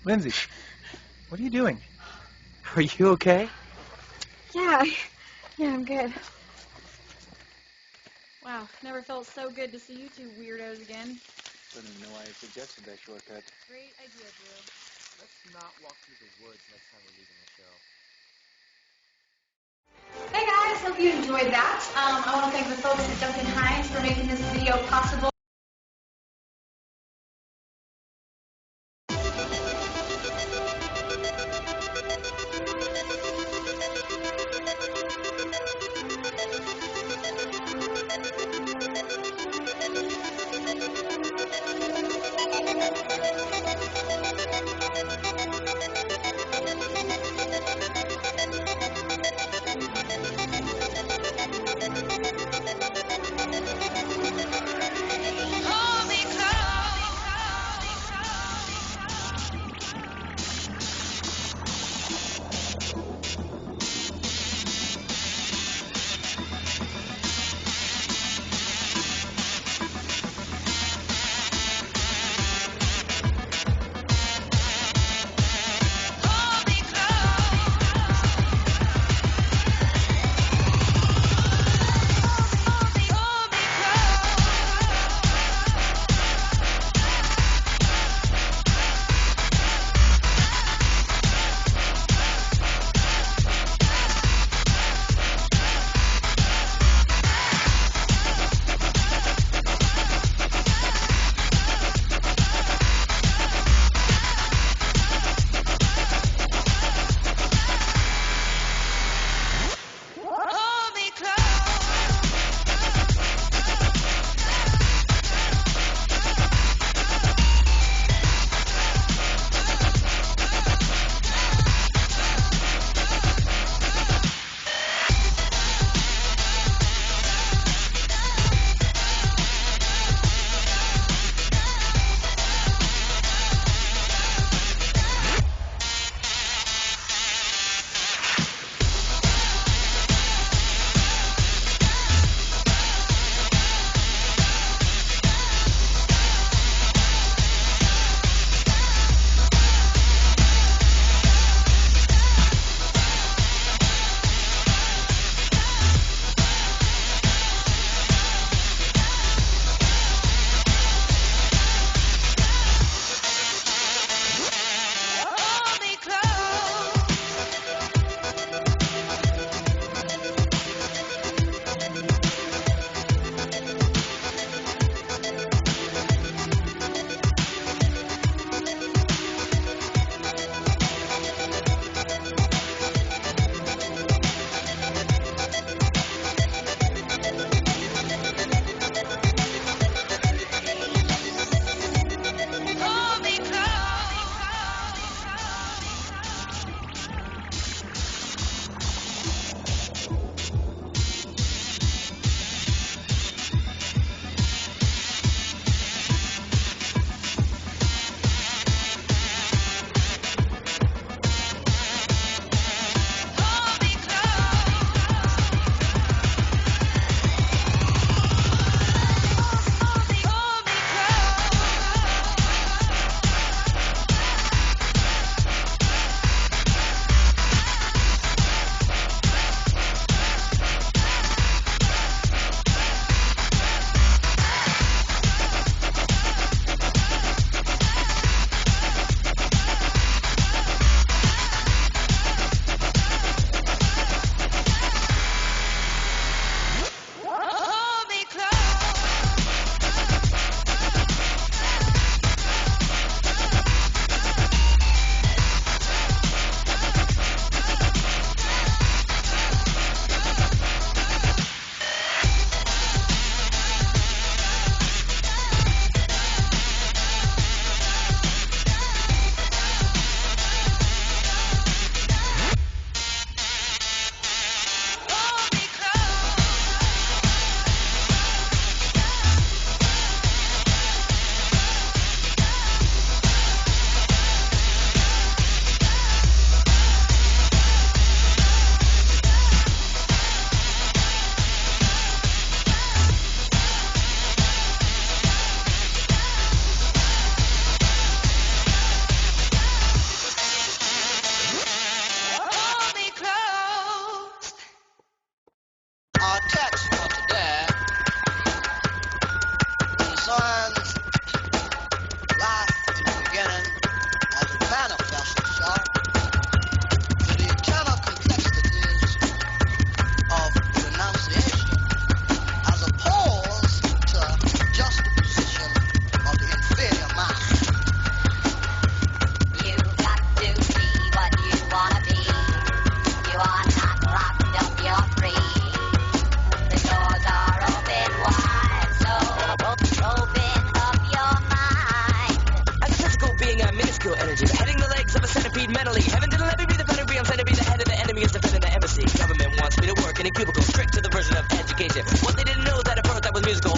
Lindsay, what are you doing? Are you okay? Yeah, I'm good. Wow, never felt so good to see you two weirdos again. Don't even know why I suggested that shortcut. Great idea, Drew. Let's not walk through the woods next time we're leaving the show. Hey guys, hope you enjoyed that. I want to thank the folks at Duncan Hines for making this video possible.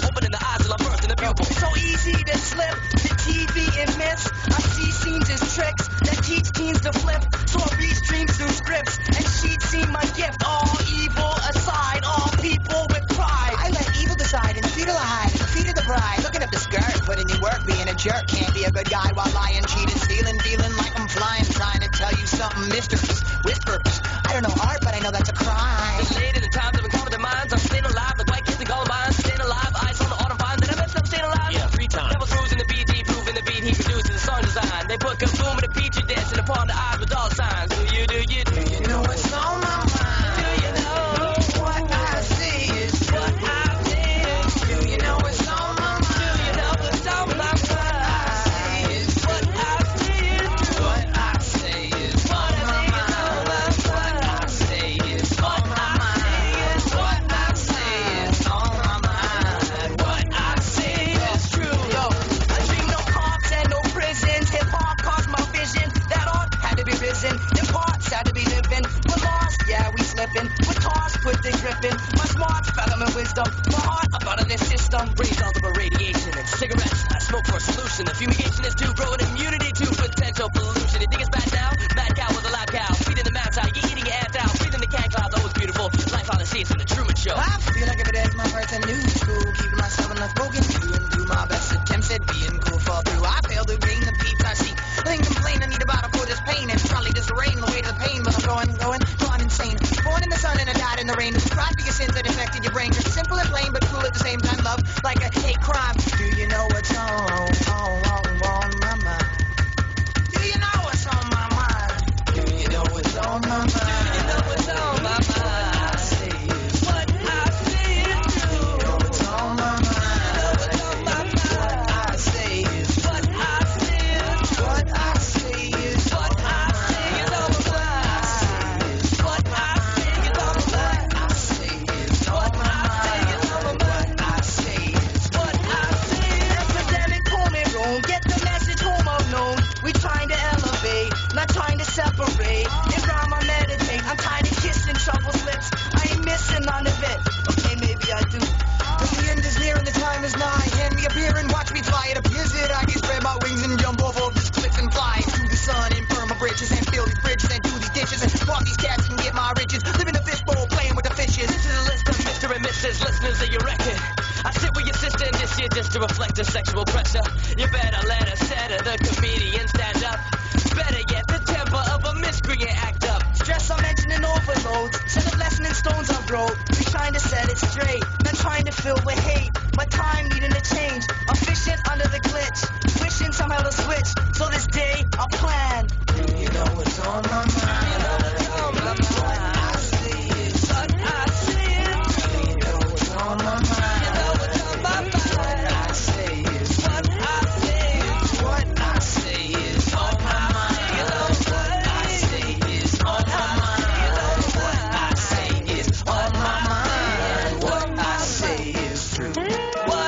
opening the eyes till I'm first in the pupil. So easy to slip the TV and miss. I see scenes as tricks that teach teens to flip. So I read dreams through scripts, and she'd see my gift. All evil aside, all people with pride. I let evil decide in the feet of the hide, in the feet of the bride. Looking up the skirt, putting in work, being a jerk. Can't be a good guy while lying, cheating, stealing, dealing like I'm flying. Trying to tell you something, mysteries, whispers. I don't know art, but I know that's a crime. It's late in the times I've been covered their minds. I'm staying alive, like white kids in Columbine. Staying alive, eyes on the autumn vine. Then I messed up staying alive. Yeah, 3 times. That was cruising the BT, proving the beat he produced in the song design. They put kaboom in the feature dancing upon the eyes with all signs. Do you know what's on my mind? Do you know What I see is what I did? Do you know what's on my mind? Do you know what's on my mind? What I did? What I say is What on my I think is on mind. my What I mind. say is on my mind. What I say is on my mind. What I say is true. Yo, I dream no cops and no prisons. Hip hop caused my vision. That art had to be risen. In parts had to be living. We're lost, yeah, we slipping. We're tossed, put the gripping. My smarts, fathom and wisdom. My heart, I'm out of this system. Raise algebra radiation and cigarettes. I smoke for a solution. The fumigation is to grow an immunity to potential pollution. You think it's bad now? Mad cow was a loud cow. Feeding the mad side. You're eating your ants out. Breathing the cat clouds. Always beautiful. Life how they see it's from the Truman Show. I feel like every day's my first and new school. Keeping myself unspoken, doing through my best attempts at being cool. Fall through. I fail to gain the peeps I see. Then complain I need a bottle for this pain. And probably just the rain, the weight of the pain. But I'm going insane. Born in the sun and I died in the rain. Cried for your sins that affected your brain. Just simple and plain, but cool at the same time. Love like a hate crime. Do you know what's on my mind? Do you know what's on my mind? Do you know what's on my mind? Do you know what's on my mind? What I say is What I say is true. you know what's on my mind. What's on my mind? What I say is What I say is true. what I say is What I say is on my mind. What I say is on my mind. I say is What I say is on my mind. what I say is What I say is Epidemic, home and roam. Get the message home unknown. We trying to elevate, not trying to separate. In rhyme I meditate. I'm tired of kissing troubles lips. I ain't missing none of it. Okay, maybe I do. Cause the end is near and the time is nigh. Hand me a beer and watch me fly. It appears that I can spread my wings and jump off of these cliffs and fly to the sun and burn my bridges and fill these bridges and do these dishes and walk these cats and get my riches. Live in a fishbowl playing with the fishes. This is a list of Mr. and Mrs. listeners of your record. I sit with your sister in this year just to reflect the sexual pressure. You better let her set her, the comedian stand up. Better yet, the temper of a miscreant act up. Stress I'm mentioning overloads. Set of lessening stones I wrote. We trying to set it straight, not trying to fill with hate. My time needing to change. I'm fishing under the glitch, wishing somehow to switch. So this day I'll plan. Do you know what's on my mind? You know what's on my mind. What I say is What I say is true. do you know what's on my mind? You know what's on my mind. What I say is What I say is what I say is on my mind. What I say is on my mind. What I say is on my mind. What I say is true. what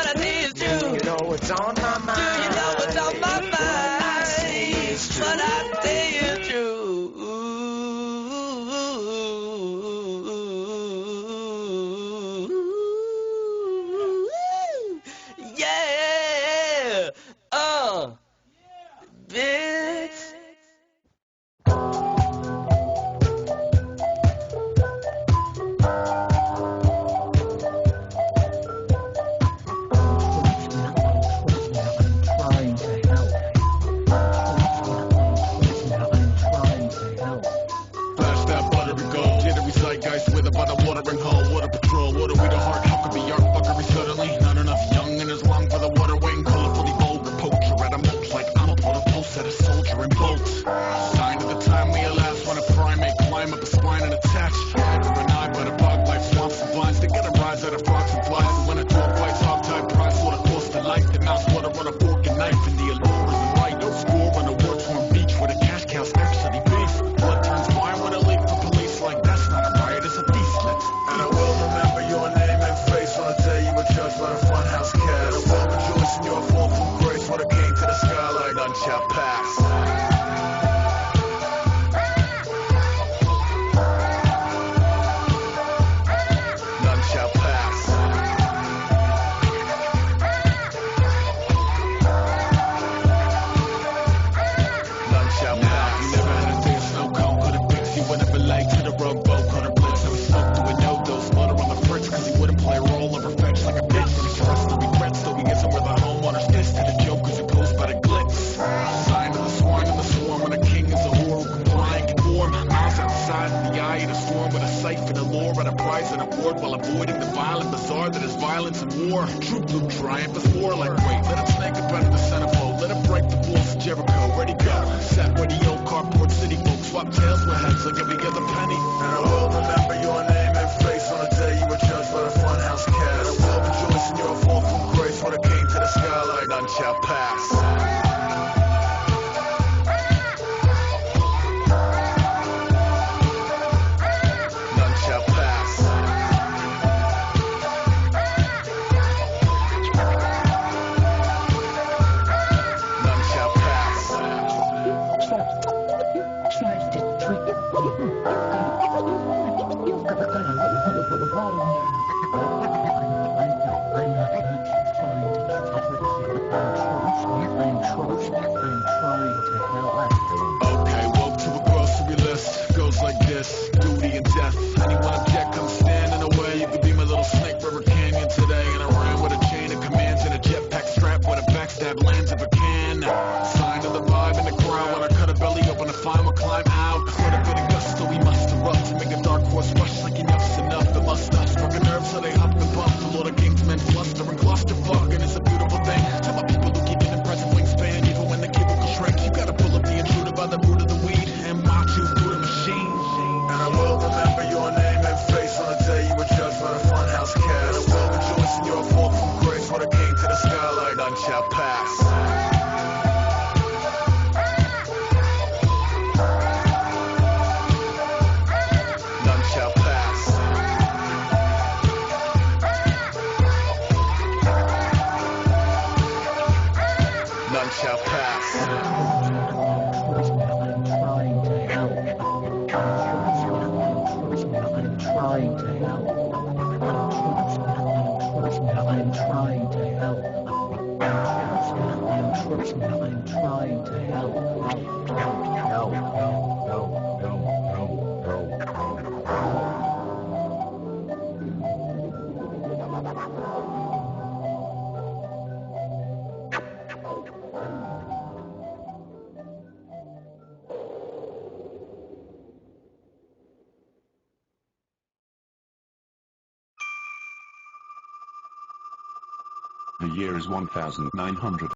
sword while avoiding the violent bazaar that is violence and war. True blue triumph is more like weight. Let him snake up under the centerfold. Let him break the walls of Jericho. Ready go. Sat where the old cardboard city folks swap tails with heads like every other penny. And I will remember your name and face on the day you were judged by the funhouse cast. And I will rejoice in your fall from grace when it came to the sky like none shall pass. Okay, woke to a grocery list. Goes like this, duty and death. Anyone object, come stand in the way. You could be my little snake river canyon today. And I ran with a chain of commands and a jetpack strap where the backstab lands if I can. Sign of the vibe in the crowd when I cut a belly open to find what climb out. Quite a bit of gusto we must erupt to make a dark horse rush like enough's enough. The must have struck a nerve so they hump and bump. The Lord of Kings men fluster and clusterfuck. And it's a beautiful thing to my people who keep an impressive wingspan. Even when the cubicle shrinks, you gotta pull up the intruder by the root of the weed and march you through the machine. And I will remember your name and face on the day you were judged by the funhouse cast. And I will rejoice in your fall from grace when it came to the sky like none shall pass. None shall pass. None shall pass. The year is 1900.